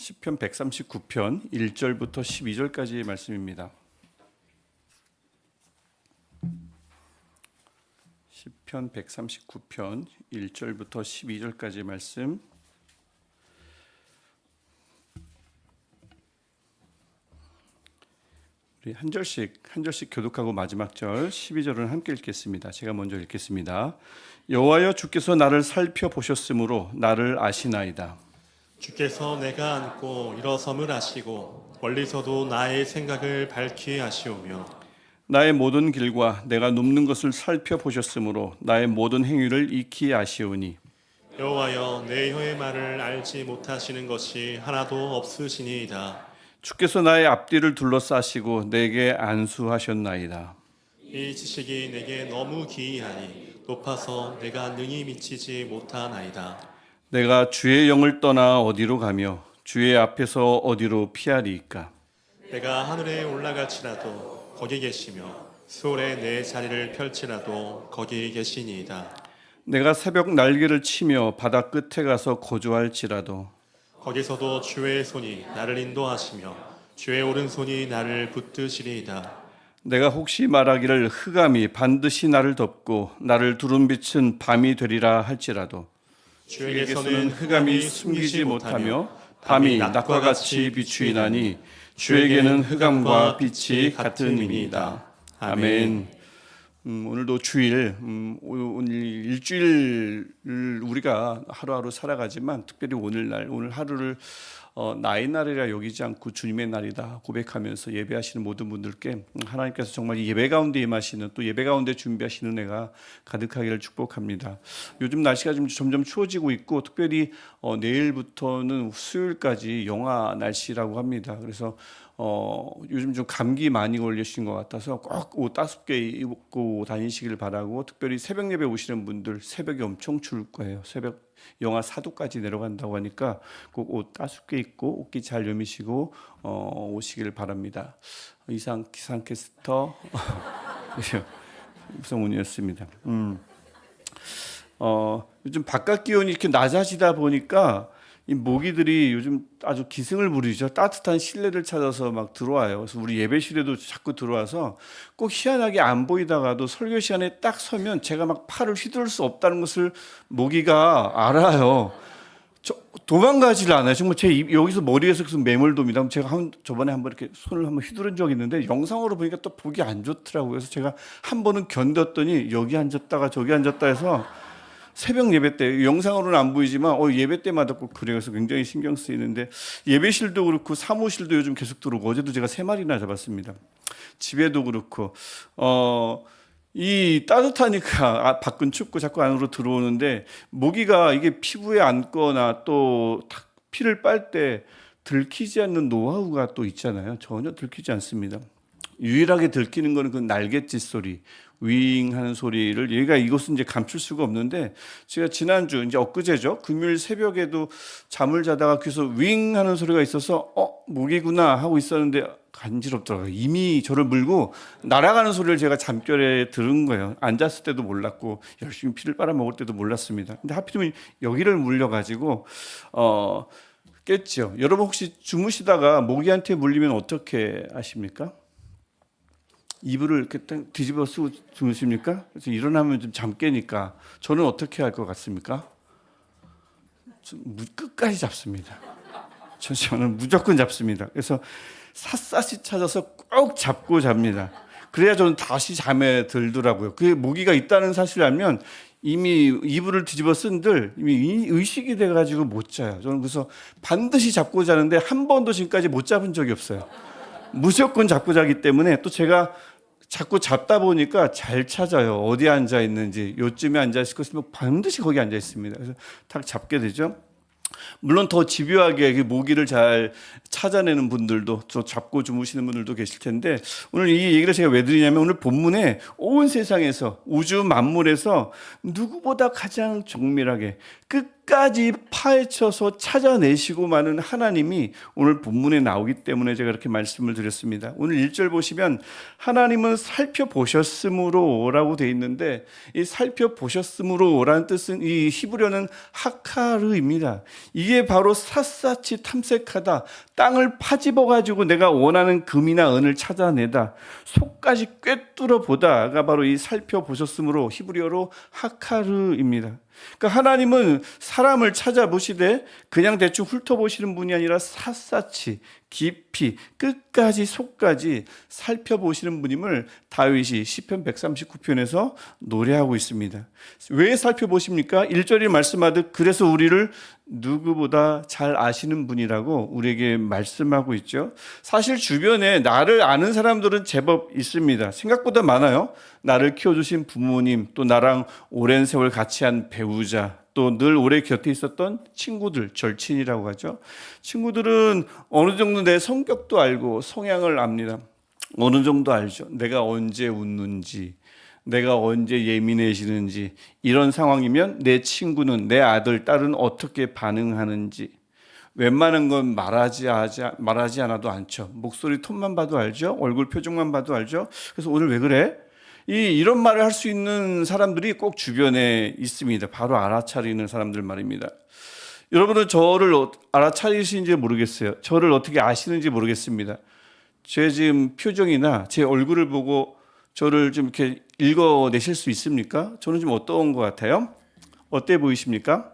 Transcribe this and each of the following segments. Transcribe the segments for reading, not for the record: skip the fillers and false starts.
시편 139편 1절부터 12절까지의 말씀입니다. 시편 139편 1절부터 12절까지의 말씀. 우리 한 절씩 교독하고 마지막 절 12절은 함께 읽겠습니다. 제가 먼저 읽겠습니다. 여호와여, 주께서 나를 살펴보셨으므로 나를 아시나이다. 주께서 내가 앉고 일어섬을 아시고 멀리서도 나의 생각을 밝히 아시오며 나의 모든 길과 내가 눕는 것을 살펴보셨으므로 나의 모든 행위를 익히 아시오니 여호와여, 내 혀의 말을 알지 못하시는 것이 하나도 없으시니이다. 주께서 나의 앞뒤를 둘러싸시고 내게 안수하셨나이다. 이 지식이 내게 너무 기이하니 높아서 내가 능히 미치지 못하나이다. 내가 주의 영을 떠나 어디로 가며 주의 앞에서 어디로 피하리이까. 내가 하늘에 올라갈지라도 거기 계시며 수월에 내 자리를 펼치라도 거기 계시니이다. 내가 새벽 날개를 치며 바다 끝에 가서 거주할지라도 거기서도 주의 손이 나를 인도하시며 주의 오른손이 나를 붙드시리이다. 내가 혹시 말하기를 흑암이 반드시 나를 덮고 나를 두른 빛은 밤이 되리라 할지라도 주에게서는 흑암이 숨기지 못하며 밤이 낮과 같이 비추이나니 주에게는 흑암과 빛이 같음이니이다. 아멘. 오늘도 주일, 오늘 일주일을 우리가 하루하루 살아가지만 특별히 오늘 하루를 나의 날이라 여기지 않고 주님의 날이다 고백하면서 예배하시는 모든 분들께 하나님께서 정말 예배 가운데 임하시는, 또 예배 가운데 준비하시는 은혜가 가득하기를 축복합니다. 요즘 날씨가 좀 점점 추워지고 있고 특별히 내일부터는 수요일까지 영하 날씨라고 합니다. 그래서 요즘 좀 감기 많이 걸리신 것 같아서 꼭 옷 따숩게 입고 다니시길 바라고, 특별히 새벽 예배 오시는 분들 새벽에 엄청 추울 거예요. 새벽 영하 4도까지 내려간다고 하니까 꼭 옷 따숩게 입고 옷깃 잘 여미시고 오시길 바랍니다. 이상 기상캐스터 우성훈이었습니다. 요즘 바깥 기온이 이렇게 낮아지다 보니까 이 모기들이 요즘 아주 기승을 부리죠. 따뜻한 실내를 찾아서 막 들어와요. 그래서 우리 예배실에도 자꾸 들어와서 꼭 희한하게 안 보이다가도 설교 시간에 딱 서면 제가 막 팔을 휘두를 수 없다는 것을 모기가 알아요. 도망가지를 않아요. 정말 제 여기서 머리에서 계속 매몰돔이다. 제가 저번에 한번 이렇게 손을 한번 휘두른 적이 있는데 영상으로 보니까 또 보기 안 좋더라고요. 그래서 제가 한 번은 견뎠더니 여기 앉았다가 저기 앉았다 해서 새벽 예배 때, 영상으로는 안 보이지만 예배 때마다 꼭 그래요. 그래서 굉장히 신경 쓰이는데, 예배실도 그렇고 사무실도 요즘 계속 들어오고, 어제도 제가 3마리나 잡았습니다. 집에도 그렇고 이 따뜻하니까 밖은 춥고 자꾸 안으로 들어오는데, 모기가 이게 피부에 앉거나 또 피를 빨 때 들키지 않는 노하우가 또 있잖아요. 전혀 들키지 않습니다. 유일하게 들키는 거는 그 날갯짓 소리, 윙 하는 소리를, 얘가 이것은 이제 감출 수가 없는데, 제가 지난주 이제 엊그제죠, 금요일 새벽에도 잠을 자다가 귀에서 윙 하는 소리가 있어서 모기구나 하고 있었는데 간지럽더라고요. 이미 저를 물고 날아가는 소리를 제가 잠결에 들은 거예요. 앉았을 때도 몰랐고 열심히 피를 빨아먹을 때도 몰랐습니다. 근데 하필이면 여기를 물려가지고 깼죠. 여러분 혹시 주무시다가 모기한테 물리면 어떻게 하십니까? 이불을 이렇게 뒤집어 쓰고 주무십니까? 그래서 일어나면 좀 잠 깨니까 저는 어떻게 할 것 같습니까? 끝까지 잡습니다. 저는 무조건 잡습니다. 그래서 샅샅이 찾아서 꼭 잡고 잡니다. 그래야 저는 다시 잠에 들더라고요. 그 모기가 있다는 사실을 알면 이미 이불을 뒤집어 쓴들 이미 의식이 돼가지고 못 자요. 저는 그래서 반드시 잡고 자는데 한 번도 지금까지 못 잡은 적이 없어요. 무조건 잡고 자기 때문에, 또 제가 자꾸 잡다 보니까 잘 찾아요. 어디 앉아 있는지, 요쯤에 앉아 있을 것이면 반드시 거기 앉아 있습니다. 그래서 딱 잡게 되죠. 물론 더 집요하게 모기를 잘 찾아내는 분들도, 저 잡고 주무시는 분들도 계실 텐데, 오늘 이 얘기를 제가 왜 드리냐면, 오늘 본문에 온 세상에서, 우주 만물에서 누구보다 가장 정밀하게 끝까지 파헤쳐서 찾아내시고만은 하나님이 오늘 본문에 나오기 때문에 제가 이렇게 말씀을 드렸습니다. 오늘 1절 보시면 하나님은 살펴보셨으므로 라고 되어 있는데, 이 살펴보셨으므로 라는 뜻은 이 히브리어는 하카르입니다. 이게 바로 샅샅이 탐색하다, 땅을 파집어가지고 내가 원하는 금이나 은을 찾아내다, 속까지 꿰뚫어 보다가 바로 이 살펴보셨으므로 히브리어로 하카르입니다. 그러니까 하나님은 사람을 찾아보시되 그냥 대충 훑어보시는 분이 아니라 샅샅이 깊이 끝까지 속까지 살펴보시는 분임을 다윗이 시편 139편에서 노래하고 있습니다. 왜 살펴보십니까? 1절이 말씀하듯 그래서 우리를 누구보다 잘 아시는 분이라고 우리에게 말씀하고 있죠. 사실 주변에 나를 아는 사람들은 제법 있습니다. 생각보다 많아요. 나를 키워주신 부모님, 또 나랑 오랜 세월 같이 한 배우자, 또 늘 오래 곁에 있었던 친구들, 절친이라고 하죠. 친구들은 어느 정도 내 성격도 알고 성향을 압니다. 어느 정도 알죠. 내가 언제 웃는지, 내가 언제 예민해지는지, 이런 상황이면 내 친구는, 내 아들, 딸은 어떻게 반응하는지 웬만한 건 말하지 않아도 않죠. 목소리 톤만 봐도 알죠. 얼굴 표정만 봐도 알죠. 그래서 오늘 왜 그래? 이런 말을 할 수 있는 사람들이 꼭 주변에 있습니다. 바로 알아차리는 사람들 말입니다. 여러분은 저를 알아차리시는지 모르겠어요. 저를 어떻게 아시는지 모르겠습니다. 제 지금 표정이나 제 얼굴을 보고 저를 좀 이렇게 읽어내실 수 있습니까? 저는 좀 어떤 것 같아요? 어때 보이십니까?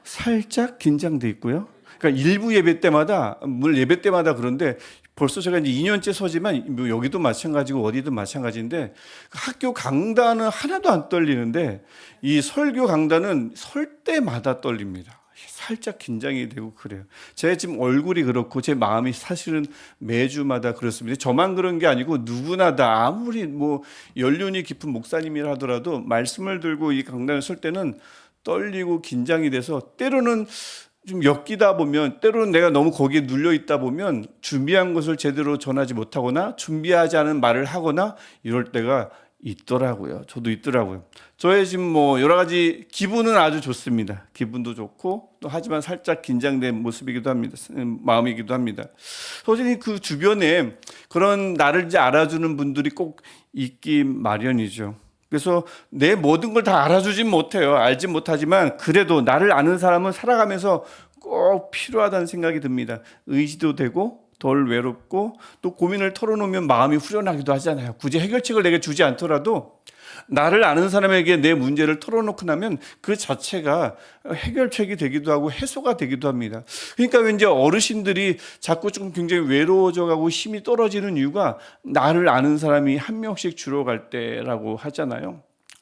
살짝 긴장돼 있고요. 그러니까 일부 예배 때마다, 물론 예배 때마다 그런데 벌써 제가 이제 2년째 서지만 뭐 여기도 마찬가지고 어디도 마찬가지인데, 학교 강단은 하나도 안 떨리는데 이 설교 강단은 설 때마다 떨립니다. 살짝 긴장이 되고 그래요. 제 지금 얼굴이 그렇고 제 마음이 사실은 매주마다 그렇습니다. 저만 그런 게 아니고 누구나 다, 아무리 뭐 연륜이 깊은 목사님이라 하더라도 말씀을 들고 이 강단에 설 때는 떨리고 긴장이 돼서, 때로는 좀 엮이다 보면, 때로는 내가 너무 거기에 눌려 있다 보면 준비한 것을 제대로 전하지 못하거나 준비하지 않은 말을 하거나 이럴 때가 있더라고요. 저도 있더라고요. 저의 지금 뭐 여러 가지 기분은 아주 좋습니다. 기분도 좋고, 또 하지만 살짝 긴장된 모습이기도 합니다. 마음이기도 합니다. 솔직히 그 주변에 그런 나를 이제 알아주는 분들이 꼭 있기 마련이죠. 그래서 내 모든 걸 다 알아주진 못해요. 알진 못하지만 그래도 나를 아는 사람은 살아가면서 꼭 필요하다는 생각이 듭니다. 의지도 되고 덜 외롭고, 또 고민을 털어놓으면 마음이 후련하기도 하잖아요. 굳이 해결책을 내게 주지 않더라도 나를 아는 사람에게 내 문제를 털어놓고 나면 그 자체가 해결책이 되기도 하고 해소가 되기도 합니다. 그러니까 왠지 어르신들이 자꾸 좀 굉장히 외로워져 가고 힘이 떨어지는 이유가 나를 아는 사람이 한 명씩 줄어갈 때라고 하잖아요.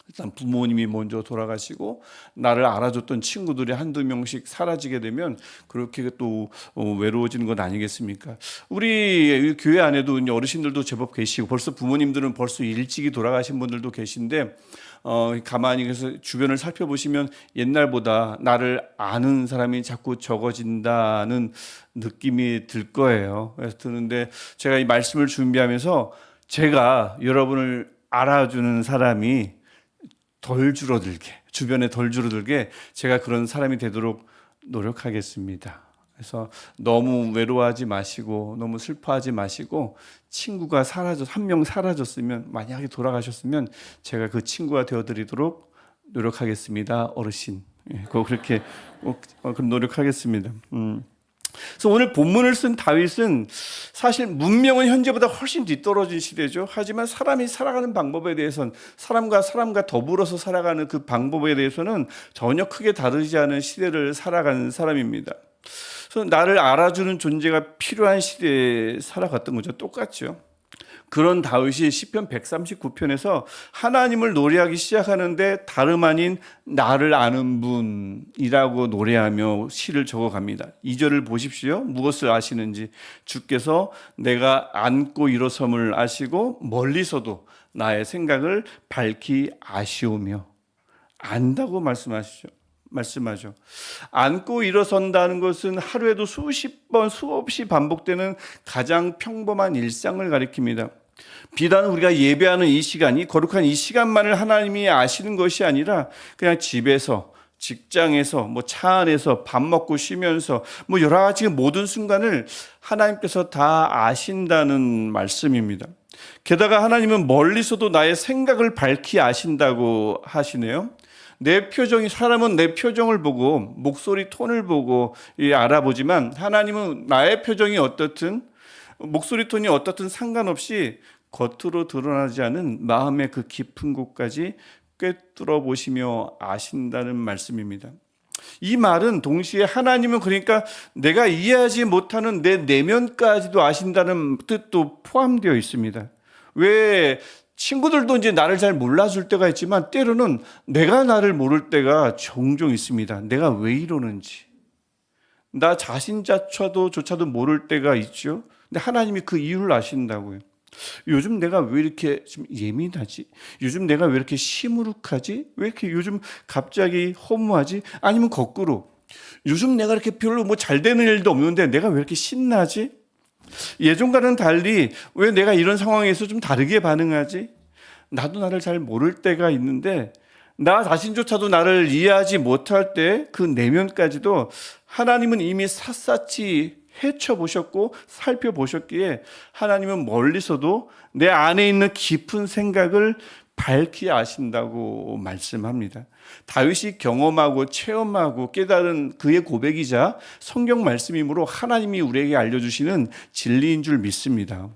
일단 부모님이 먼저 돌아가시고 나를 알아줬던 친구들이 한두 명씩 사라지게 되면 그렇게 또 외로워지는 것 아니겠습니까? 우리 교회 안에도 어르신들도 제법 계시고, 벌써 부모님들은 벌써 일찍이 돌아가신 분들도 계신데, 가만히 그래서 주변을 살펴보시면 옛날보다 나를 아는 사람이 자꾸 적어진다는 느낌이 들 거예요. 그래서 드는데, 제가 이 말씀을 준비하면서 제가 여러분을 알아주는 사람이 덜 줄어들게, 주변에 덜 줄어들게 제가 그런 사람이 되도록 노력하겠습니다. 그래서 너무 외로워하지 마시고, 너무 슬퍼하지 마시고, 친구가 한 명 사라졌으면, 만약에 돌아가셨으면 제가 그 친구가 되어드리도록 노력하겠습니다. 어르신, 그렇게 그럼 노력하겠습니다. 그래서 오늘 본문을 쓴 다윗은 사실 문명은 현재보다 훨씬 뒤떨어진 시대죠. 하지만 사람이 살아가는 방법에 대해서는, 사람과 더불어서 살아가는 그 방법에 대해서는 전혀 크게 다르지 않은 시대를 살아가는 사람입니다. 그래서 나를 알아주는 존재가 필요한 시대에 살아갔던 거죠. 똑같죠. 그런 다윗이 시편 139편에서 하나님을 노래하기 시작하는데 다름 아닌 나를 아는 분이라고 노래하며 시를 적어갑니다. 2절을 보십시오. 무엇을 아시는지. 주께서 내가 앉고 일어섬을 아시고 멀리서도 나의 생각을 밝히 아시오며. 안다고 말씀하죠. 앉고 일어선다는 것은 하루에도 수십 번, 수없이 반복되는 가장 평범한 일상을 가리킵니다. 비단 우리가 예배하는 이 시간이, 거룩한 이 시간만을 하나님이 아시는 것이 아니라 그냥 집에서, 직장에서, 차 안에서, 밥 먹고 쉬면서 여러 가지 모든 순간을 하나님께서 다 아신다는 말씀입니다. 게다가 하나님은 멀리서도 나의 생각을 밝히 아신다고 하시네요. 내 표정이, 사람은 내 표정을 보고 목소리 톤을 보고 알아보지만 하나님은 나의 표정이 어떻든 목소리 톤이 어떻든 상관없이 겉으로 드러나지 않은 마음의 그 깊은 곳까지 꿰뚫어 보시며 아신다는 말씀입니다. 이 말은 동시에 하나님은 그러니까 내가 이해하지 못하는 내 내면까지도 아신다는 뜻도 포함되어 있습니다. 왜 친구들도 이제 나를 잘 몰라줄 때가 있지만 때로는 내가 나를 모를 때가 종종 있습니다. 내가 왜 이러는지. 나 자신조차도 모를 때가 있죠. 근데 하나님이 그 이유를 아신다고요. 요즘 내가 왜 이렇게 좀 예민하지? 요즘 내가 왜 이렇게 시무룩하지? 왜 이렇게 요즘 갑자기 허무하지? 아니면 거꾸로 요즘 내가 이렇게 별로 잘 되는 일도 없는데 내가 왜 이렇게 신나지? 예전과는 달리 왜 내가 이런 상황에서 좀 다르게 반응하지? 나도 나를 잘 모를 때가 있는데 나 자신조차도 나를 이해하지 못할 때 그 내면까지도 하나님은 이미 샅샅이 헤쳐보셨고 살펴보셨기에 하나님은 멀리서도 내 안에 있는 깊은 생각을 밝히 아신다고 말씀합니다. 다윗이 경험하고 체험하고 깨달은 그의 고백이자 성경 말씀이므로 하나님이 우리에게 알려주시는 진리인 줄 믿습니다.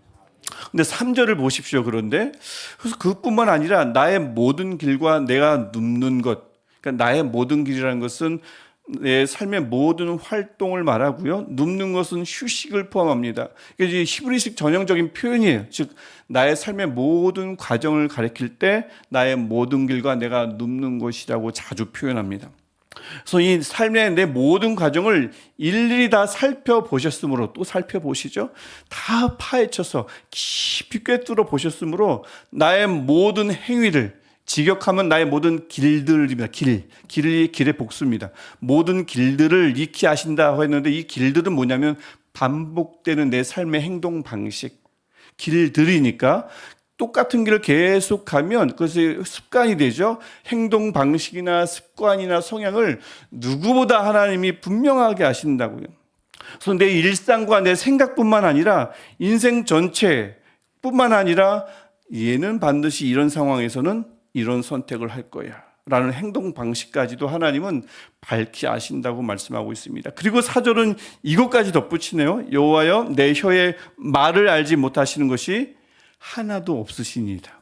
근데 3절을 보십시오. 그런데 그래서 그뿐만 아니라 나의 모든 길과 내가 눕는 것, 그러니까 나의 모든 길이라는 것은 내 삶의 모든 활동을 말하고요. 눕는 것은 휴식을 포함합니다. 이게 히브리식 전형적인 표현이에요. 즉 나의 삶의 모든 과정을 가리킬 때 나의 모든 길과 내가 눕는 것이라고 자주 표현합니다. 그래서 이 삶의 내 모든 과정을 일일이 다 살펴보셨으므로, 또 살펴보시죠. 다 파헤쳐서 깊이 꿰뚫어 보셨으므로 나의 모든 행위를, 직역하면 나의 모든 길들입니다. 길의 복수입니다. 모든 길들을 익히 아신다고 했는데 이 길들은 뭐냐면 반복되는 내 삶의 행동 방식, 길들이니까 똑같은 길을 계속 가면 그것이 습관이 되죠. 행동 방식이나 습관이나 성향을 누구보다 하나님이 분명하게 아신다고요. 그래서 내 일상과 내 생각뿐만 아니라 인생 전체뿐만 아니라 얘는 반드시 이런 상황에서는 이런 선택을 할 거야 라는 행동 방식까지도 하나님은 밝히 아신다고 말씀하고 있습니다. 그리고 4절은 이것까지 덧붙이네요. 여호와여 내 혀의 말을 알지 못하시는 것이 하나도 없으시니이다.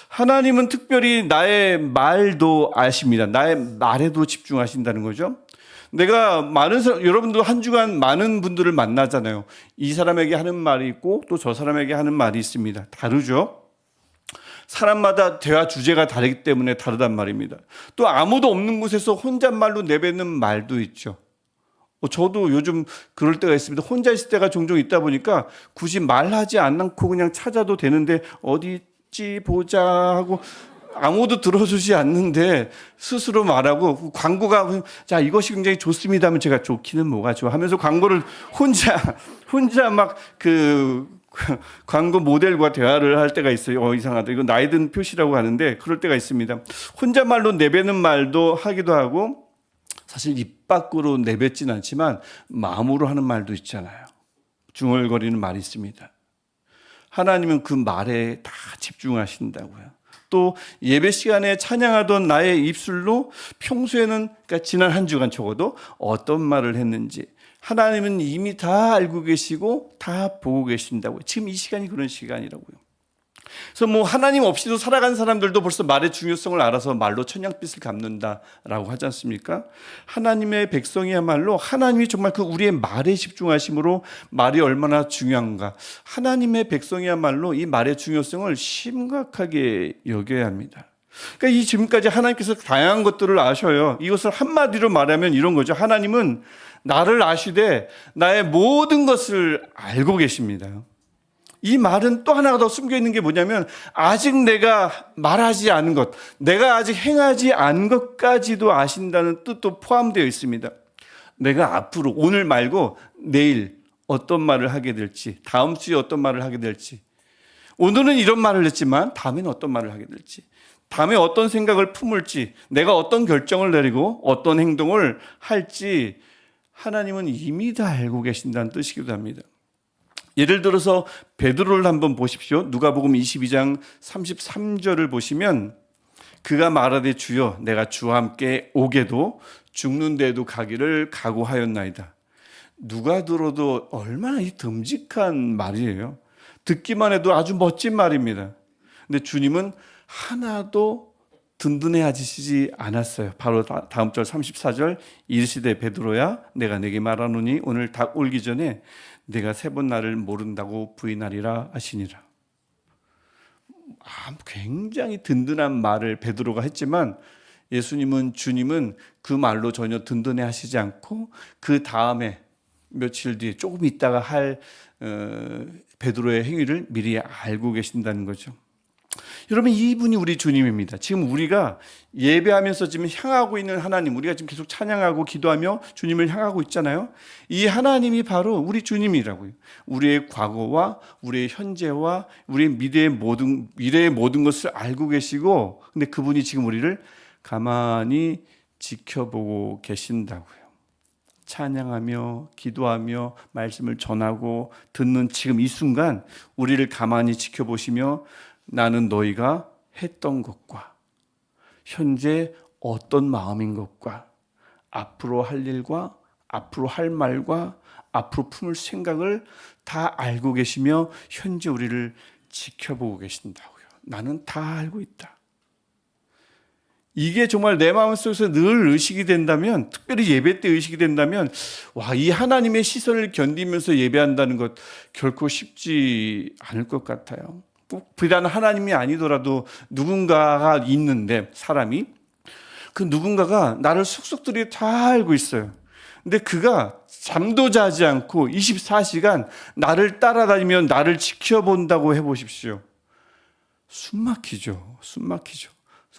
하나님은 특별히 나의 말도 아십니다. 나의 말에도 집중하신다는 거죠. 내가 여러분도 한 주간 많은 분들을 만나잖아요. 이 사람에게 하는 말이 있고 또 저 사람에게 하는 말이 있습니다. 다르죠. 사람마다 대화 주제가 다르기 때문에 다르단 말입니다. 또 아무도 없는 곳에서 혼잣말로 내뱉는 말도 있죠. 저도 요즘 그럴 때가 있습니다. 혼자 있을 때가 종종 있다 보니까 굳이 말하지 않고 그냥 찾아도 되는데 어디 있지 보자 하고 아무도 들어주지 않는데 스스로 말하고 광고가 자 이것이 굉장히 좋습니다 하면 제가 좋기는 뭐가 좋아 하면서 광고를 혼자 막 광고 모델과 대화를 할 때가 있어요. 이상하다. 이거 나이 든 표시라고 하는데 그럴 때가 있습니다. 혼잣말로 내뱉는 말도 하기도 하고 사실 입 밖으로 내뱉진 않지만 마음으로 하는 말도 있잖아요. 중얼거리는 말이 있습니다. 하나님은 그 말에 다 집중하신다고요. 또 예배 시간에 찬양하던 나의 입술로 평소에는 그러니까 지난 한 주간 적어도 어떤 말을 했는지 하나님은 이미 다 알고 계시고 다 보고 계신다고요. 지금 이 시간이 그런 시간이라고요. 그래서 하나님 없이도 살아간 사람들도 벌써 말의 중요성을 알아서 말로 천냥빚을 갚는다라고 하지 않습니까? 하나님의 백성이야말로 하나님이 정말 그 우리의 말에 집중하심으로 말이 얼마나 중요한가. 하나님의 백성이야말로 이 말의 중요성을 심각하게 여겨야 합니다. 그러니까 이 지금까지 하나님께서 다양한 것들을 아셔요. 이것을 한마디로 말하면 이런 거죠. 하나님은 나를 아시되 나의 모든 것을 알고 계십니다. 이 말은 또 하나가 더 숨겨 있는 게 뭐냐면 아직 내가 말하지 않은 것, 내가 아직 행하지 않은 것까지도 아신다는 뜻도 포함되어 있습니다. 내가 앞으로 오늘 말고 내일 어떤 말을 하게 될지, 다음 주에 어떤 말을 하게 될지, 오늘은 이런 말을 했지만 다음에는 어떤 말을 하게 될지, 다음에 어떤 생각을 품을지, 내가 어떤 결정을 내리고 어떤 행동을 할지 하나님은 이미 다 알고 계신다는 뜻이기도 합니다. 예를 들어서 베드로를 한번 보십시오. 누가복음 22장 33절을 보시면 그가 말하되 주여 내가 주와 함께 오게도 죽는 데에도 가기를 각오하였나이다. 누가 들어도 얼마나 이 듬직한 말이에요. 듣기만 해도 아주 멋진 말입니다. 근데 주님은 하나도 든든해하시지 않았어요. 바로 다음 절 34절 이르시되 베드로야 내가 내게 말하노니 오늘 닭 울기 전에 내가 3번 나를 모른다고 부인하리라 하시니라. 굉장히 든든한 말을 베드로가 했지만 주님은 그 말로 전혀 든든해하시지 않고 그 다음에 며칠 뒤에 조금 있다가 할 베드로의 행위를 미리 알고 계신다는 거죠. 여러분, 이분이 우리 주님입니다. 지금 우리가 예배하면서 지금 향하고 있는 하나님, 우리가 지금 계속 찬양하고 기도하며 주님을 향하고 있잖아요. 이 하나님이 바로 우리 주님이라고요. 우리의 과거와 우리의 현재와 우리의 미래의 모든 것을 알고 계시고, 근데 그분이 지금 우리를 가만히 지켜보고 계신다고요. 찬양하며 기도하며 말씀을 전하고 듣는 지금 이 순간 우리를 가만히 지켜보시며 나는 너희가 했던 것과 현재 어떤 마음인 것과 앞으로 할 일과 앞으로 할 말과 앞으로 품을 생각을 다 알고 계시며 현재 우리를 지켜보고 계신다고요. 나는 다 알고 있다. 이게 정말 내 마음속에서 늘 의식이 된다면, 특별히 예배 때 의식이 된다면, 이 하나님의 시선을 견디면서 예배한다는 것 결코 쉽지 않을 것 같아요. 꼭 비단 하나님이 아니더라도 누군가가 있는데, 사람이 그 누군가가 나를 속속들이 다 알고 있어요. 근데 그가 잠도 자지 않고 24시간 나를 따라다니며 나를 지켜본다고 해보십시오. 숨 막히죠.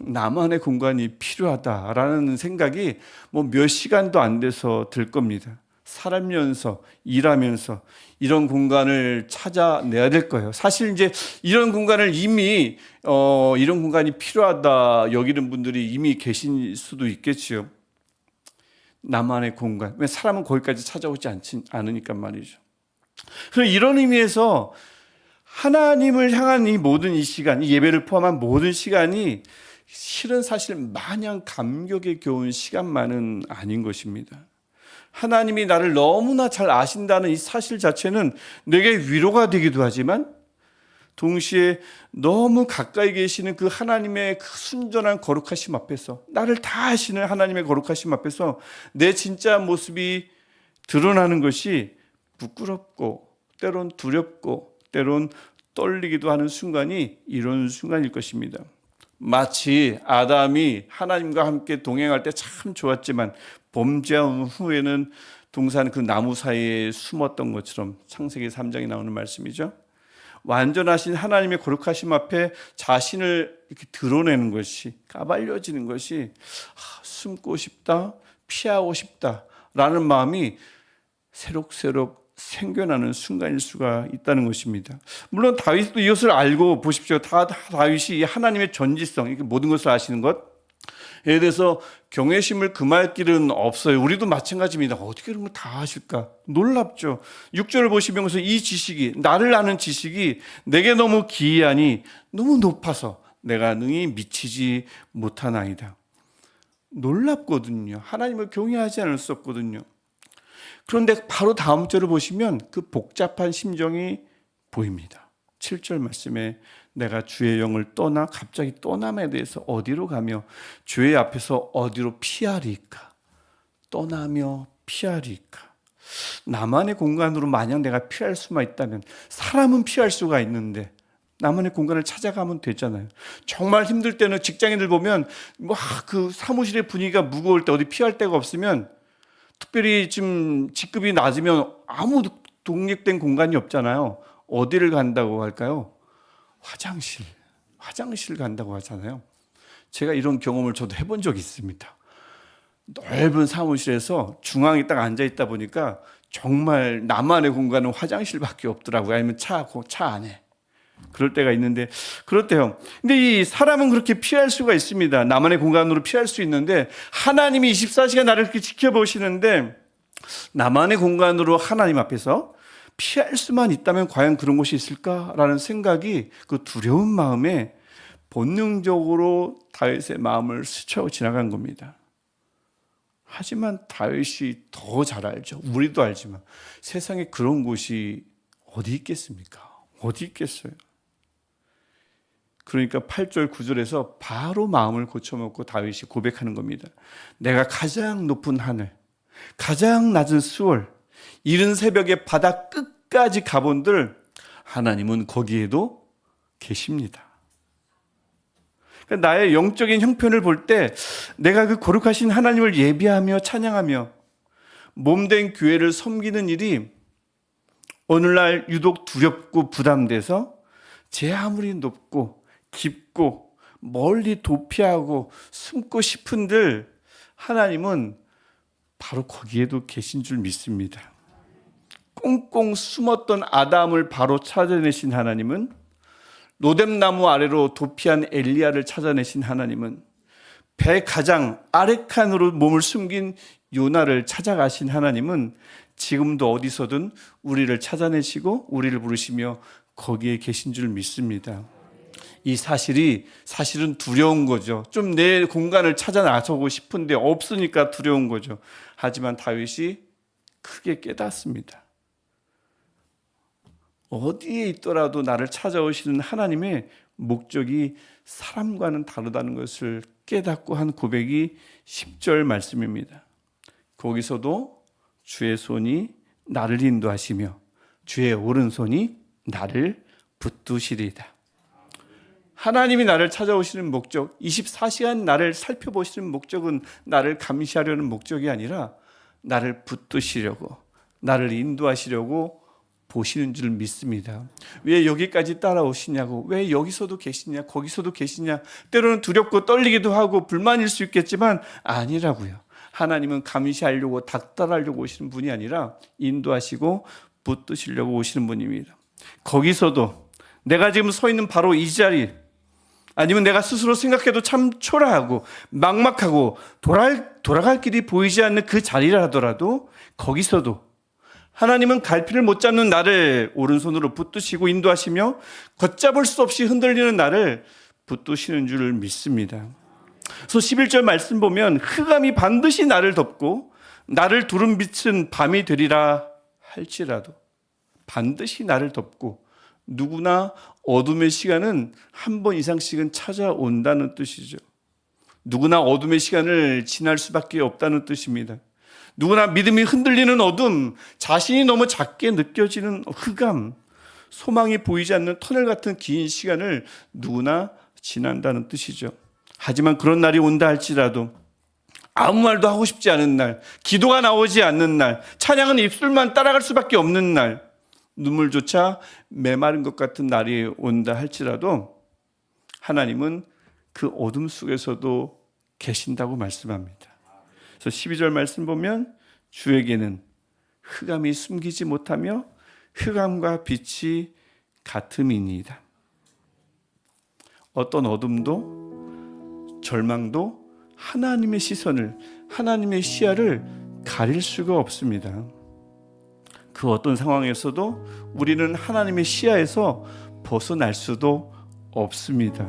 나만의 공간이 필요하다라는 생각이 몇 시간도 안 돼서 들 겁니다. 살면서 일하면서 이런 공간을 찾아내야 될 거예요. 사실 이제 이런 공간을 이미 이런 공간이 필요하다 여기는 분들이 이미 계신 수도 있겠지요. 나만의 공간. 왜 사람은 거기까지 찾아오지 않으니까 말이죠. 그래서 이런 의미에서 하나님을 향한 이 모든 이 시간, 이 예배를 포함한 모든 시간이 실은 사실 마냥 감격에 겨운 시간만은 아닌 것입니다. 하나님이 나를 너무나 잘 아신다는 이 사실 자체는 내게 위로가 되기도 하지만 동시에 너무 가까이 계시는 그 하나님의 그 순전한 거룩하심 앞에서, 나를 다 아시는 하나님의 거룩하심 앞에서 내 진짜 모습이 드러나는 것이 부끄럽고 때론 두렵고 때론 떨리기도 하는 순간이 이런 순간일 것입니다. 마치 아담이 하나님과 함께 동행할 때 참 좋았지만 범죄한 후에는 동산 그 나무 사이에 숨었던 것처럼, 창세기 3장에 나오는 말씀이죠. 완전하신 하나님의 거룩하심 앞에 자신을 이렇게 드러내는 것이, 까발려지는 것이 숨고 싶다, 피하고 싶다라는 마음이 새록새록 생겨나는 순간일 수가 있다는 것입니다. 물론 다윗도 이것을 알고 보십시오. 다윗이 하나님의 전지성, 모든 것을 아시는 것에 대해서 경외심을 금할 길은 없어요. 우리도 마찬가지입니다. 어떻게 그런 걸 다 아실까? 놀랍죠. 6절을 보시면서 이 지식이, 나를 아는 지식이 내게 너무 기이하니 너무 높아서 내가 능히 미치지 못하나이다. 놀랍거든요. 하나님을 경외하지 않을 수 없거든요. 그런데 바로 다음 절을 보시면 그 복잡한 심정이 보입니다. 7절 말씀에 내가 주의 영을 떠나 갑자기 떠남에 대해서 어디로 가며 주의 앞에서 어디로 피하리까? 떠나며 피하리까? 나만의 공간으로 만약 내가 피할 수만 있다면, 사람은 피할 수가 있는데 나만의 공간을 찾아가면 되잖아요. 정말 힘들 때는 직장인들 보면 그 사무실의 분위기가 무거울 때 어디 피할 데가 없으면, 특별히 지금 직급이 낮으면 아무 독립된 공간이 없잖아요. 어디를 간다고 할까요? 화장실 간다고 하잖아요. 제가 이런 경험을 저도 해본 적이 있습니다. 넓은 사무실에서 중앙에 딱 앉아 있다 보니까 정말 나만의 공간은 화장실밖에 없더라고요. 아니면 차 안에. 그럴 때가 있는데 그렇대요. 근데 이 사람은 그렇게 피할 수가 있습니다. 나만의 공간으로 피할 수 있는데 하나님이 24시간 나를 그렇게 지켜보시는데 나만의 공간으로 하나님 앞에서 피할 수만 있다면 과연 그런 곳이 있을까라는 생각이 그 두려운 마음에 본능적으로 다윗의 마음을 스쳐 지나간 겁니다. 하지만 다윗이 더 잘 알죠. 우리도 알지만 세상에 그런 곳이 어디 있겠습니까? 어디 있겠어요? 그러니까 8절 9절에서 바로 마음을 고쳐먹고 다윗이 고백하는 겁니다. 내가 가장 높은 하늘, 가장 낮은 수월, 이른 새벽에 바다 끝까지 가본들 하나님은 거기에도 계십니다. 그러니까 나의 영적인 형편을 볼 때 내가 그 거룩하신 하나님을 예비하며 찬양하며 몸된 교회를 섬기는 일이 오늘날 유독 두렵고 부담돼서 제 아무리 높고 깊고 멀리 도피하고 숨고 싶은들 하나님은 바로 거기에도 계신 줄 믿습니다. 꽁꽁 숨었던 아담을 바로 찾아내신 하나님은, 로뎀나무 아래로 도피한 엘리야를 찾아내신 하나님은, 배 가장 아래 칸으로 몸을 숨긴 요나를 찾아가신 하나님은 지금도 어디서든 우리를 찾아내시고 우리를 부르시며 거기에 계신 줄 믿습니다. 이 사실은 두려운 거죠. 좀 내 공간을 찾아 나서고 싶은데 없으니까 두려운 거죠. 하지만 다윗이 크게 깨닫습니다. 어디에 있더라도 나를 찾아오시는 하나님의 목적이 사람과는 다르다는 것을 깨닫고 한 고백이 10절 말씀입니다. 거기서도 주의 손이 나를 인도하시며 주의 오른손이 나를 붙드시리이다. 하나님이 나를 찾아오시는 목적, 24시간 나를 살펴보시는 목적은 나를 감시하려는 목적이 아니라 나를 붙드시려고, 나를 인도하시려고 보시는 줄 믿습니다. 왜 여기까지 따라오시냐고, 왜 여기서도 계시냐, 거기서도 계시냐, 때로는 두렵고 떨리기도 하고 불만일 수 있겠지만 아니라고요. 하나님은 감시하려고 닥달하려고 오시는 분이 아니라 인도하시고 붙드시려고 오시는 분입니다. 거기서도 내가 지금 서 있는 바로 이 자리, 아니면 내가 스스로 생각해도 참 초라하고 막막하고 돌아갈 길이 보이지 않는 그 자리라 하더라도 거기서도 하나님은 갈피를 못 잡는 나를 오른손으로 붙드시고 인도하시며 걷잡을 수 없이 흔들리는 나를 붙드시는 줄 믿습니다. 그래서 11절 말씀 보면 흑암이 반드시 나를 덮고 나를 두른 빛은 밤이 되리라 할지라도, 반드시 나를 덮고, 누구나 어둠의 시간은 한 번 이상씩은 찾아온다는 뜻이죠. 누구나 어둠의 시간을 지날 수밖에 없다는 뜻입니다. 누구나 믿음이 흔들리는 어둠, 자신이 너무 작게 느껴지는 흑암, 소망이 보이지 않는 터널 같은 긴 시간을 누구나 지난다는 뜻이죠. 하지만 그런 날이 온다 할지라도 아무 말도 하고 싶지 않은 날, 기도가 나오지 않는 날, 찬양은 입술만 따라갈 수밖에 없는 날, 눈물조차 메마른 것 같은 날이 온다 할지라도 하나님은 그 어둠 속에서도 계신다고 말씀합니다. 그래서 12절 말씀 보면 주에게는 흑암이 숨기지 못하며 흑암과 빛이 같음이니이다. 어떤 어둠도 절망도 하나님의 시선을, 하나님의 시야를 가릴 수가 없습니다. 그 어떤 상황에서도 우리는 하나님의 시야에서 벗어날 수도 없습니다.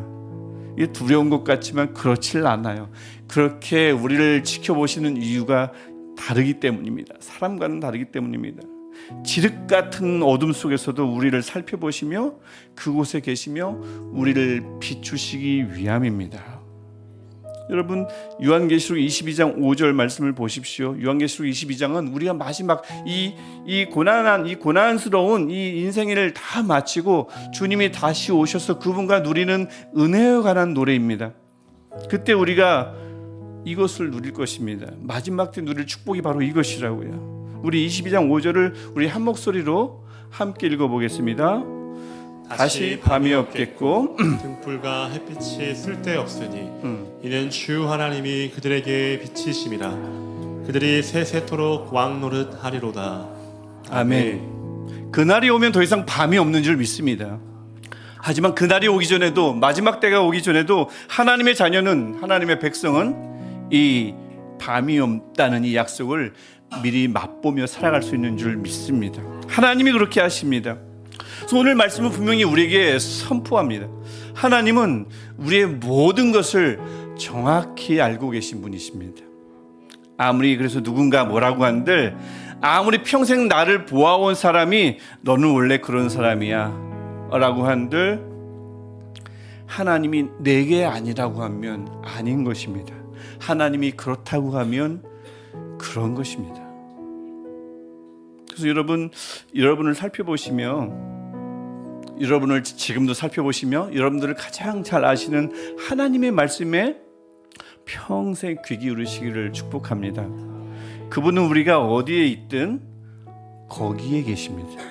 이게 두려운 것 같지만 그렇질 않아요. 그렇게 우리를 지켜보시는 이유가 다르기 때문입니다. 사람과는 다르기 때문입니다. 지륵 같은 어둠 속에서도 우리를 살펴보시며 그곳에 계시며 우리를 비추시기 위함입니다. 여러분, 요한계시록 22장 5절 말씀을 보십시오. 요한계시록 22장은 우리가 마지막 이 고난스러운 이 인생을 다 마치고 주님이 다시 오셔서 그분과 누리는 은혜에 관한 노래입니다. 그때 우리가 이것을 누릴 것입니다. 마지막 때 누릴 축복이 바로 이것이라고요. 우리 22장 5절을 우리 한 목소리로 함께 읽어보겠습니다. 다시 밤이 없겠고 등불과 햇빛이 쓸데없으니 이는 주 하나님이 그들에게 비치심이라. 그들이 세세토록 왕노릇 하리로다. 아멘. 그날이 오면 더 이상 밤이 없는 줄 믿습니다. 하지만 그날이 오기 전에도, 마지막 때가 오기 전에도 하나님의 자녀는, 하나님의 백성은 이 밤이 없다는 이 약속을 미리 맛보며 살아갈 수 있는 줄 믿습니다. 하나님이 그렇게 하십니다. 그래서 오늘 말씀은 분명히 우리에게 선포합니다. 하나님은 우리의 모든 것을 정확히 알고 계신 분이십니다. 아무리 그래서 누군가 뭐라고 한들, 아무리 평생 나를 보아온 사람이 너는 원래 그런 사람이야 라고 한들, 하나님이 내게 아니라고 하면 아닌 것입니다. 하나님이 그렇다고 하면 그런 것입니다. 그래서 여러분을 살펴보시며, 여러분을 지금도 살펴보시며, 여러분들을 가장 잘 아시는 하나님의 말씀에 평생 귀 기울이시기를 축복합니다. 그분은 우리가 어디에 있든 거기에 계십니다.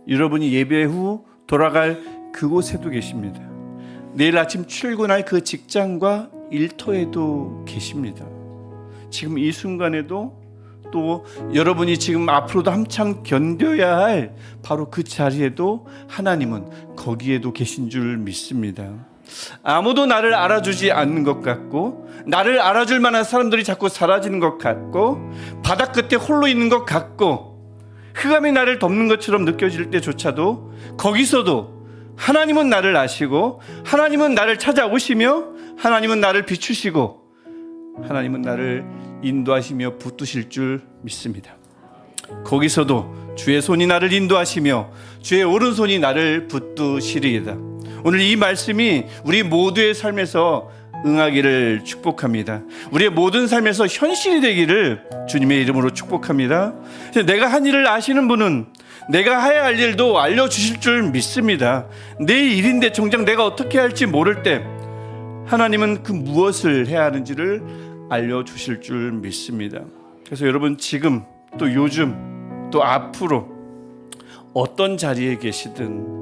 여러분이 예배 후 돌아갈 그곳에도 계십니다. 내일 아침 출근할 그 직장과 일터에도 계십니다. 지금 이 순간에도, 또 여러분이 지금 앞으로도 한참 견뎌야 할 바로 그 자리에도 하나님은 거기에도 계신 줄 믿습니다. 아무도 나를 알아주지 않는 것 같고, 나를 알아줄 만한 사람들이 자꾸 사라지는 것 같고, 바닥 끝에 홀로 있는 것 같고, 흑암이 나를 덮는 것처럼 느껴질 때조차도 거기서도 하나님은 나를 아시고, 하나님은 나를 찾아오시며, 하나님은 나를 비추시고, 하나님은 나를 인도하시며 붙드실 줄 믿습니다. 거기서도 주의 손이 나를 인도하시며 주의 오른손이 나를 붙드시리이다. 오늘 이 말씀이 우리 모두의 삶에서 응하기를 축복합니다. 우리의 모든 삶에서 현실이 되기를 주님의 이름으로 축복합니다. 내가 한 일을 아시는 분은 내가 해야 할 일도 알려주실 줄 믿습니다. 내 일인데 정작 내가 어떻게 할지 모를 때 하나님은 그 무엇을 해야 하는지를 알려주실 줄 믿습니다. 그래서 여러분, 지금 또 요즘 또 앞으로 어떤 자리에 계시든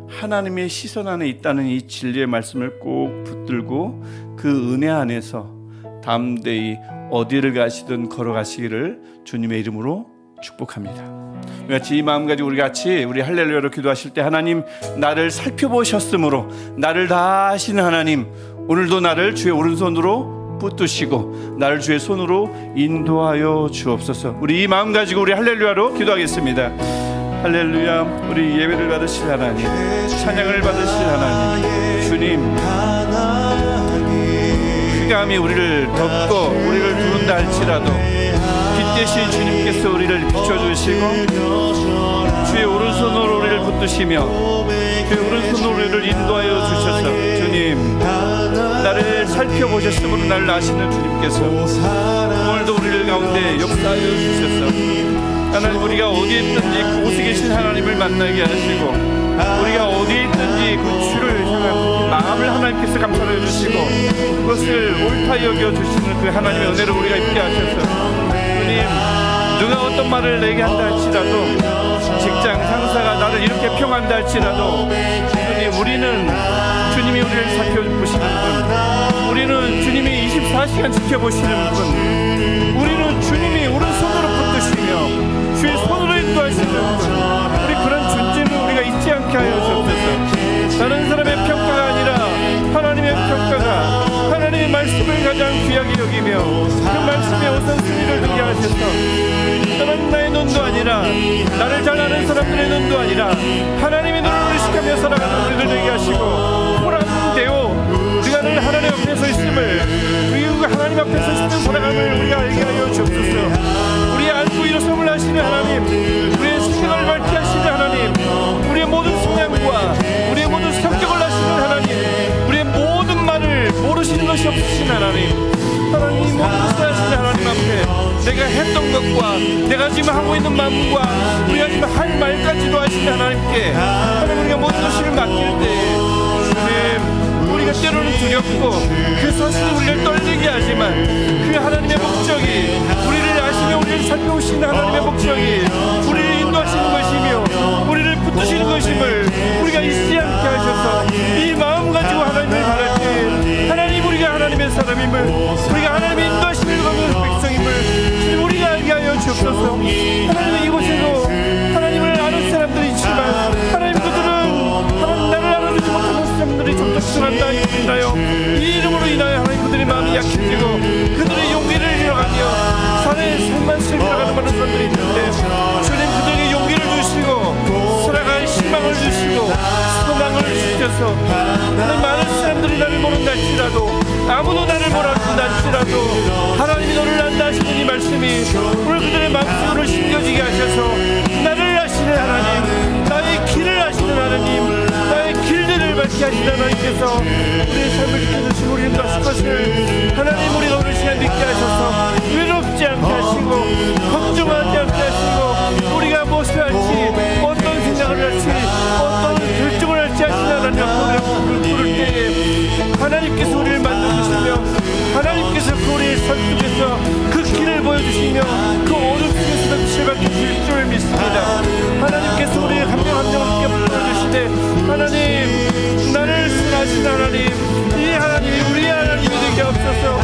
하나님의 시선 안에 있다는 이 진리의 말씀을 꼭 붙들고 그 은혜 안에서 담대히 어디를 가시든 걸어가시기를 주님의 이름으로 축복합니다. 같이 이 마음 가지고 우리 같이 우리 할렐루야로 기도하실 때, 하나님 나를 살펴보셨으므로 나를 다 아시는 하나님, 오늘도 나를 주의 오른손으로 붙드시고 나를 주의 손으로 인도하여 주옵소서. 우리 이 마음 가지고 우리 할렐루야로 기도하겠습니다. 할렐루야. 우리 예배를 받으실 하나님, 찬양을 받으실 하나님, 주님, 흑암이 우리를 덮고 우리를 두른다 할지라도 빛 대신 주님께서 우리를 비춰주시고 주의 오른손으로 우리를 붙드시며 주의 오른손으로 우리를 인도하여 주셔서, 주님, 나를 살펴보셨으므로 나를 아시는 주님께서 오늘도 우리를 가운데 역사하여 주셔서, 하나님, 우리가 어디에 있든지 그곳에 계신 하나님을 만나게 하시고, 우리가 어디에 있든지 그 주를 향한 마음을 하나님께서 감찰해 주시고 그것을 옳다 여겨 주시는 그 하나님의 은혜를 우리가 입게 하셔서, 주님, 누가 어떤 말을 내게 한다 할지라도, 직장 상사가 나를 이렇게 평한다 할지라도, 주님, 우리는 주님이 우리를 살펴보시는 분, 우리는 주님이 24시간 지켜보시는 분, 우리는 주님이 오른손으로 붙드시며 주의 손으로 인도하시는 분, 우리 그런 존재는 우리가 잊지 않게 하여 주옵소서. 다른 사람의 평가가 아니라 하나님의 평가가, 하나님의 말씀을 가장 귀하게 여기며 그 말씀에 우선순위를 두게 하셔서, 하나님 나의 눈도 아니라, 나를 잘 아는 사람들의 눈도 아니라 하나님의 눈을 의식하며 살아가는 우리들 되게 하시고, 호랑되어 우리가 늘 하나님 앞에 서 있음을, 그리고 하나님 앞에 서 있는 살아감을 우리가 알게 하여 주옵소서. 우리의 안고 일어섬을 하시는 하나님, 우리의 생명을 밝게 하시는 하나님, 우리의 모든 성향과 우리의 모든 성격을 아시는 하나님, 우리의 모든 말을 모르시는 것이 없으신 하나님, 하나님 모든 것을 아시는 하나님 앞에 내가 했던 것과 내가 지금 하고 있는 마음과 우리가 지금 할 말까지도 아시는 하나님께, 하나님, 우리가 모든 것을 맡길 때, 주님, 우리가 때로는 두렵고 그 사실이 우리를 떨리게 하지만 그 하나님의 목적이, 우리를 아시며 우리를 살펴오시는 하나님의 목적이 우리를 인도하시는 것이며 우리를 붙드시는 것임을 우리가 잊지 않게 하셔서, 이 마음 가지고 하나님을 바랄 때, 하나님, 우리가 하나님의 사람임을, 우리가 하나님의 인도하시는 백성임을 우리가 알게 하여 주옵소서. 하나님, 이곳에도 하나님을 아는 사람들이 있지만 하나님, 그들은 하나님 삶만 살아가는 많은 사람들이 있는데 주님 그들에게 용기를 주시고 살아갈 희망을 주시고 소망을 주셔서 많은 사람들이 나를 모른다 할지라도 아무도 나를 모른다 할지라도 하나님이 너를 안다 하시는 이 말씀이 오늘 그들의 마음속으로 심겨지게 하셔서 나를 아시는 하나님, 나의 길을 아시는 하나님, 나의 길들을 밝게 하시는 하나님께서 우리의 삶을 지켜주시고 우리를 인도하실 것을 하나님 우리가 오늘 시간 믿게 하셔서 외롭지 않게 하시고 걱정하지 않게 하시고 우리가 무엇을 할지 어떤 생각을 할지 어떤 결정을 할지 하시는 하나님 앞으로 부를 때에 하나님께서 우리를 만들어주시며 하나님께서 그 우리의 삶 속에서 그 길을 보여주시며 그 어둠 속에서도 빛을 밝히실 줄 믿습니다. 하나님께서 우리의 한 명 한 명을 붙들어주시되 하나님 나를 선하신 하나님 이 하나님이 우리 하나님이 되게 없어서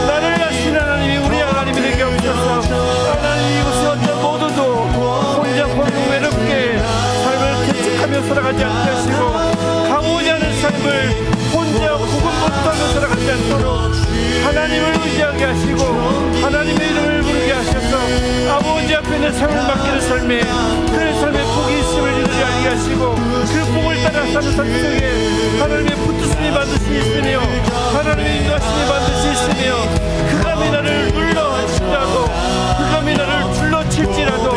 나를 아시는 하나님이 우리 하나님이 되게 없어서 하나님 이곳에 어떤 모두도 혼자 홀로 외롭게 삶을 개척하며 살아가지 않게 하시고 가보지 않은 삶을 혼자 고군분투하며 살아가지 않도록 하나님을 의지하게 하시고 하나님의 이름을 부르게 하셔서 아버지 앞에 있는 삶을 맡기는 삶에 그 삶에 복이 있음을 이들이 알게 하시고 그 복을 따라 사는 삶 속에 하나님의 붙드심이 반드시 있으며 하나님의 인도하심이 반드시 있으며 흑암이 나를 눌러 할지라도 흑암이 나를 둘러칠지라도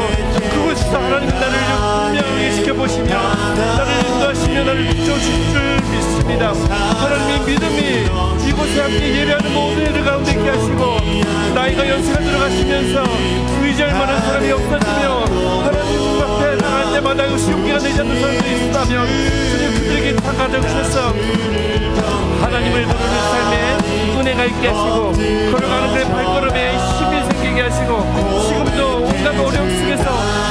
그곳에서 하나님은 나를 분명하게 지켜보시며 나를 인도하시며 나를 붙여주실 줄 믿습니다. 하나님의 믿음이 이곳에 함께 예배하는 모든 이들 가운데 있게 하시고 나이가 연세가 들어가시면서 의지할 만한 사람이 없어지며 하나님 앞에 나갈 때마다 이것이 용기가 되지 않는 사람들이 있다면 주님 그들에게 다가져주셔서 하나님을 부르는 삶에 은혜가 있게 하시고 걸어가는 그의 발걸음에 힘이 생기게 하시고 지금도 온갖 어려움 속에서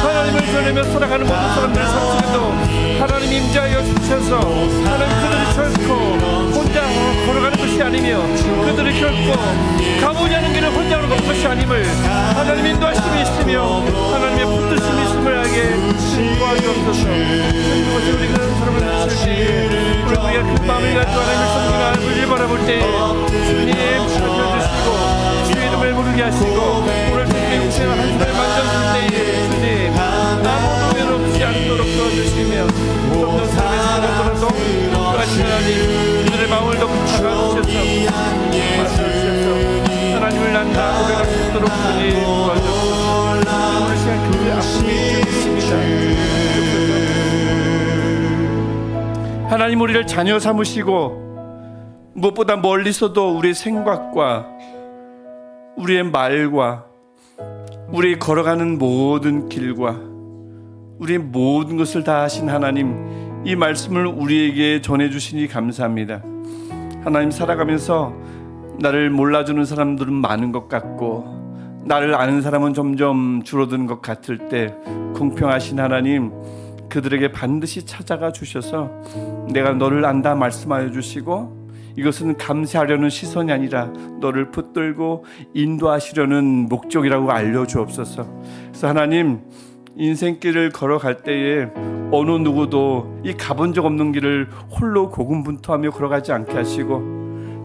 하나님을 전하며 살아가는 모든 사람들 삶 속에도 하나님 임재하여 주셔서 하나님 그들을 결코 혼자 걸어가는 것이 아니며 그들을 결코 가보지 않은 길을 혼자 걸어가는 것이 아님을 하나님 인도하심이 있으며 하나님의 붙드심이 있음을 알게 도와주옵소서. 그것을 우리 그런 사람을 주실 때에 우리가 그 마음을 가지고 하나님을 섬기는 하나님을 바라볼 때에 주님 찾아주시고 주의 이름을 부르게 하시고 오늘 주님의 육생을 한 사람을 만져줄 때에 주님 아무도 외롭지 않도록 도와주시며 없는 삶의 생각으로도 그하신 하나님 그들의 마음을 더 붙잡아주셔서 만져주셔서 하나님을 난다 고백할 수 있도록 주님 도와주옵소서. 오늘 시간 그들의 아픔이 있습니다. 하나님 우리를 자녀 삼으시고 무엇보다 멀리서도 우리의 생각과 우리의 말과 우리 걸어가는 모든 길과 우리의 모든 것을 다 하신 하나님 이 말씀을 우리에게 전해주시니 감사합니다. 하나님 살아가면서 나를 몰라주는 사람들은 많은 것 같고 나를 아는 사람은 점점 줄어드는 것 같을 때 공평하신 하나님 그들에게 반드시 찾아가 주셔서 내가 너를 안다 말씀하여 주시고 이것은 감사하려는 시선이 아니라 너를 붙들고 인도하시려는 목적이라고 알려주옵소서. 그래서 하나님 인생길을 걸어갈 때에 어느 누구도 이 가본 적 없는 길을 홀로 고군분투하며 걸어가지 않게 하시고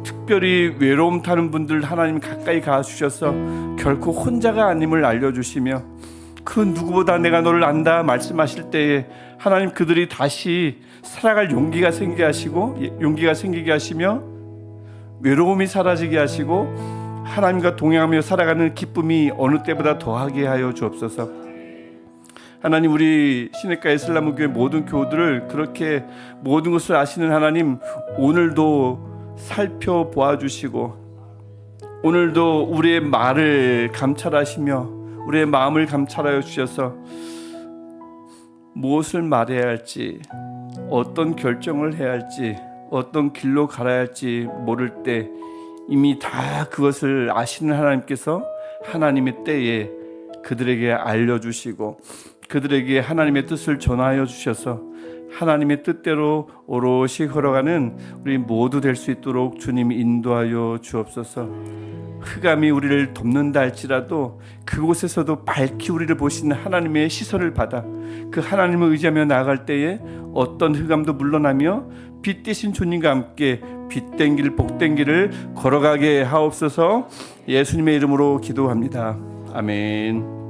특별히 외로움 타는 분들 하나님 가까이 가주셔서 결코 혼자가 아님을 알려주시며 그 누구보다 내가 너를 안다 말씀하실 때에 하나님 그들이 다시 살아갈 용기가 생기게 하시며 외로움이 사라지게 하시고 하나님과 동행하며 살아가는 기쁨이 어느 때보다 더하게 하여 주옵소서. 하나님 우리 시내가 이슬람교회 모든 교우들을 그렇게 모든 것을 아시는 하나님 오늘도 살펴보아 주시고 오늘도 우리의 말을 감찰하시며 우리의 마음을 감찰하여 주셔서 무엇을 말해야 할지 어떤 결정을 해야 할지 어떤 길로 가야 할지 모를 때 이미 다 그것을 아시는 하나님께서 하나님의 때에 그들에게 알려주시고 그들에게 하나님의 뜻을 전하여 주셔서 하나님의 뜻대로 오롯이 걸어가는 우리 모두 될 수 있도록 주님 인도하여 주옵소서. 흑암이 우리를 덮는다 할지라도 그곳에서도 밝히 우리를 보시는 하나님의 시선을 받아 그 하나님을 의지하며 나아갈 때에 어떤 흑암도 물러나며 빛 대신 주님과 함께 빛된 길 복된 길을 걸어가게 하옵소서. 예수님의 이름으로 기도합니다. 아멘.